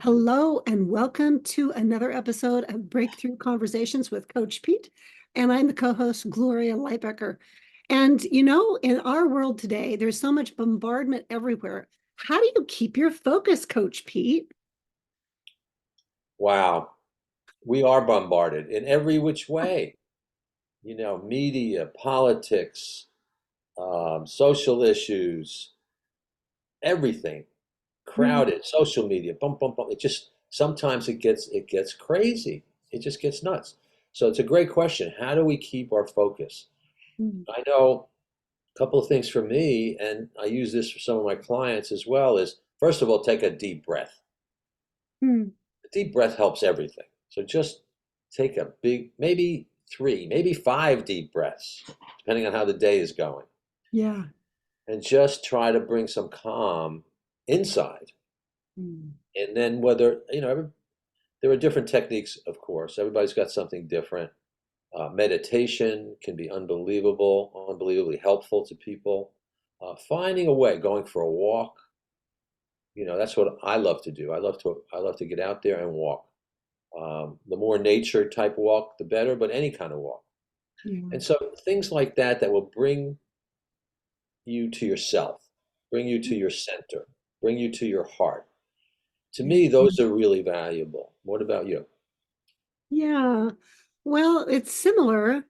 Hello and welcome to another episode of Breakthrough Conversations with Coach Pete. And I'm the co-host, Gloria Lybecker. And in our world today, there's so much bombardment everywhere. How do you keep your focus, Coach Pete? Wow, we are bombarded in every which way. Media, politics, social issues, everything. Mm, Crowded, social media, bump, bump, bump. It just sometimes it gets crazy. It just gets nuts. So it's a great question. How do we keep our focus? mm, I know a couple of things for me, and I use this for some of my clients as well, is first of all, take a deep breath. mm. A deep breath helps everything. So just take a big, maybe three, maybe five deep breaths, depending on how the day is going, Yeah. and just try to bring some calm inside. Mm. And then there are different techniques, of course. Everybody's got something different. Meditation can be unbelievably helpful to people. Finding a way, going for a walk, that's what I love to do. I love to get out there and walk. The more nature type walk, the better, but any kind of walk. Yeah. And so things like that will bring you to yourself, bring you to your center, bring you to your heart. To Yeah. me, those are really valuable. What about you? Yeah. Well, it's similar.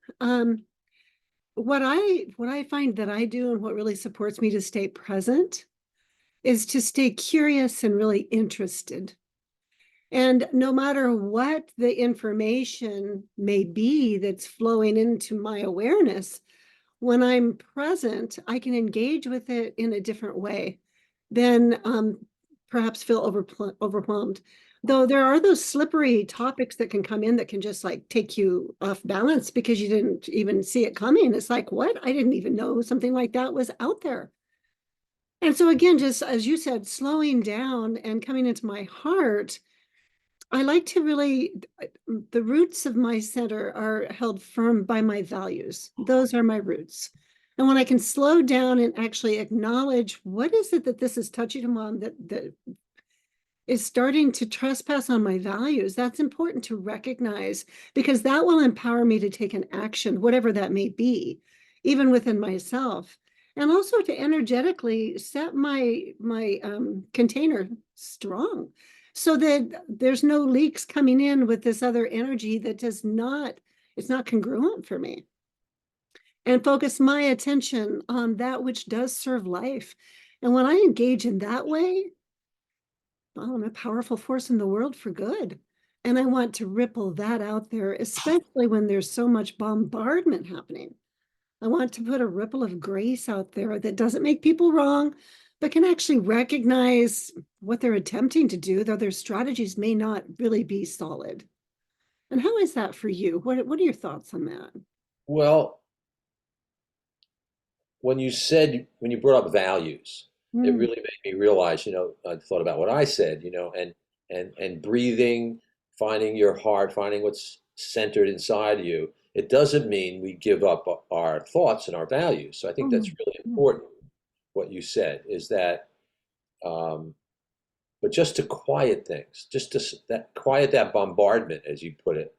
What I find that I do and what really supports me to stay present is to stay curious and really interested. And no matter what the information may be that's flowing into my awareness, when I'm present, I can engage with it in a different way than perhaps feel overwhelmed. Though there are those slippery topics that can come in that can just like take you off balance because you didn't even see it coming. It's like, what? I didn't even know something like that was out there. And so, again, just as you said, slowing down and coming into my heart, I like to really, the roots of my center are held firm by my values. Those are my roots. And when I can slow down and actually acknowledge what is it that this is touching upon that is starting to trespass on my values, that's important to recognize because that will empower me to take an action, whatever that may be, even within myself. And also to energetically set my container strong so that there's no leaks coming in with this other energy that does not, it's not congruent for me. And focus my attention on that which does serve life. And when I engage in that way, well, I'm a powerful force in the world for good. And I want to ripple that out there, especially when there's so much bombardment happening. I want to put a ripple of grace out there that doesn't make people wrong, but can actually recognize what they're attempting to do, though their strategies may not really be solid. And how is that for you? What are your thoughts on that? Well, when you brought up values, it Mm, really made me realize, I thought about what I said, and breathing, finding your heart, finding what's centered inside of you. It doesn't mean we give up our thoughts and our values. So I think that's mm, really mm, important. What you said is that, um, but just to quiet things, just to quiet that bombardment, as you put it,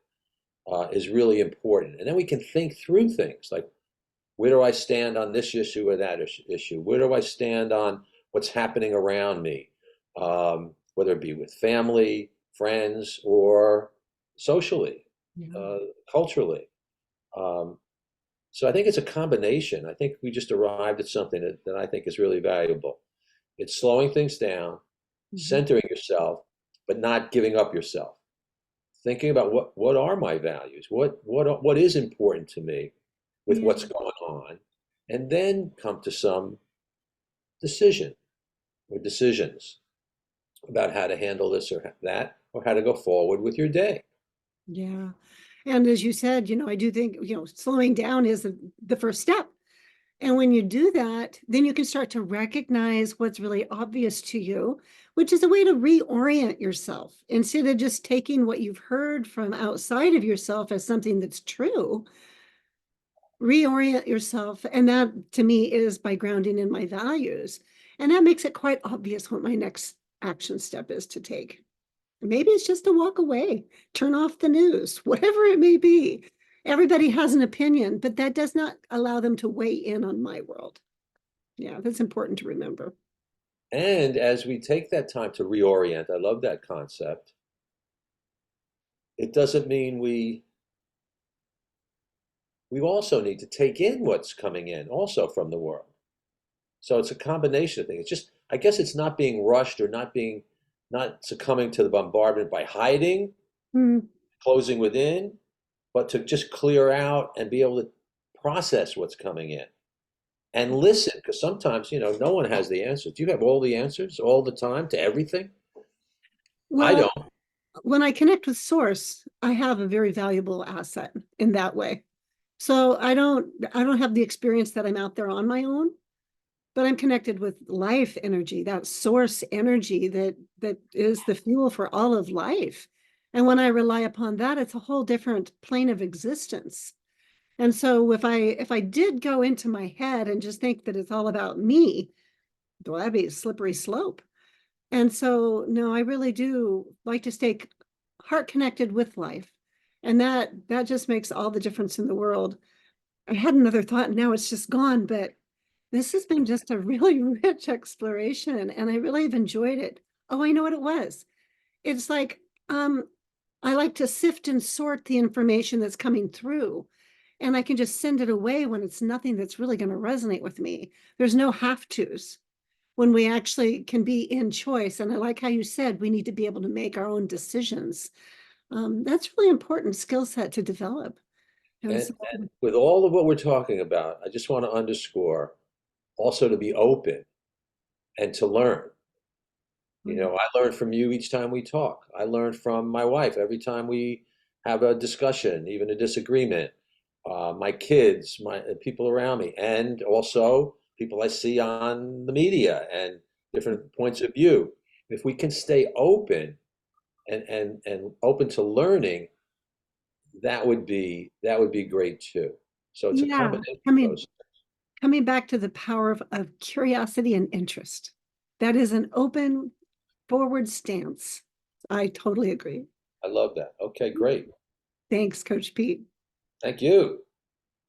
is really important. And then we can think through things like, where do I stand on this issue or that issue? Where do I stand on what's happening around me, whether it be with family, friends, or socially, yeah. uh, culturally? Um, so I think it's a combination. I think we just arrived at something that I think is really valuable. It's slowing things down, Mhm. centering yourself, but not giving up yourself. Thinking about what are my values, what is important to me with Yeah. what's going on, and then come to some decision or decisions about how to handle this or that, or how to go forward with your day. Yeah. And as you said, I do think, slowing down is the first step. And when you do that, then you can start to recognize what's really obvious to you, which is a way to reorient yourself instead of just taking what you've heard from outside of yourself as something that's true. Reorient yourself. And that to me is by grounding in my values. And that makes it quite obvious what my next action step is to take. maybe it's just a walk away, turn off the news, whatever it may be. Everybody has an opinion, but that does not allow them to weigh in on my world. Yeah, that's important to remember. And as we take that time to reorient, I love that concept. It doesn't mean we also need to take in what's coming in also from the world. So it's a combination of things. It's just, I guess it's not being rushed or not succumbing to the bombardment by hiding, Mm, closing within, but to just clear out and be able to process what's coming in and listen. Because sometimes, no one has the answers. Do you have all the answers all the time to everything? I well, don't. when I connect with source, I have a very valuable asset in that way. So I don't have the experience that I'm out there on my own, but I'm connected with life energy, that source energy that is the fuel for all of life. And when I rely upon that, it's a whole different plane of existence. And so if I did go into my head and just think that it's all about me, well, that'd be a slippery slope. And so no, I really do like to stay heart connected with life. And that just makes all the difference in the world. I had another thought and now it's just gone, but this has been just a really rich exploration and I really have enjoyed it. Oh, I know what it was. It's like I like to sift and sort the information that's coming through and I can just send it away when it's nothing that's really going to resonate with me. There's no have tos when we actually can be in choice. And I like how you said we need to be able to make our own decisions. That's really important skill set to develop. And so, And with all of what we're talking about, I just want to underscore also to be open and to learn. I learn from you each time we talk. I learn from my wife every time we have a discussion, even a disagreement. My kids, my people around me, and also people I see on the media and different points of view. If we can stay open and open to learning, that would be great too. So it's a yeah, combination of coming those. coming back to the power of curiosity and interest. That is an open forward stance. I totally agree. I love that. Okay, great. Thanks, Coach Pete. Thank you.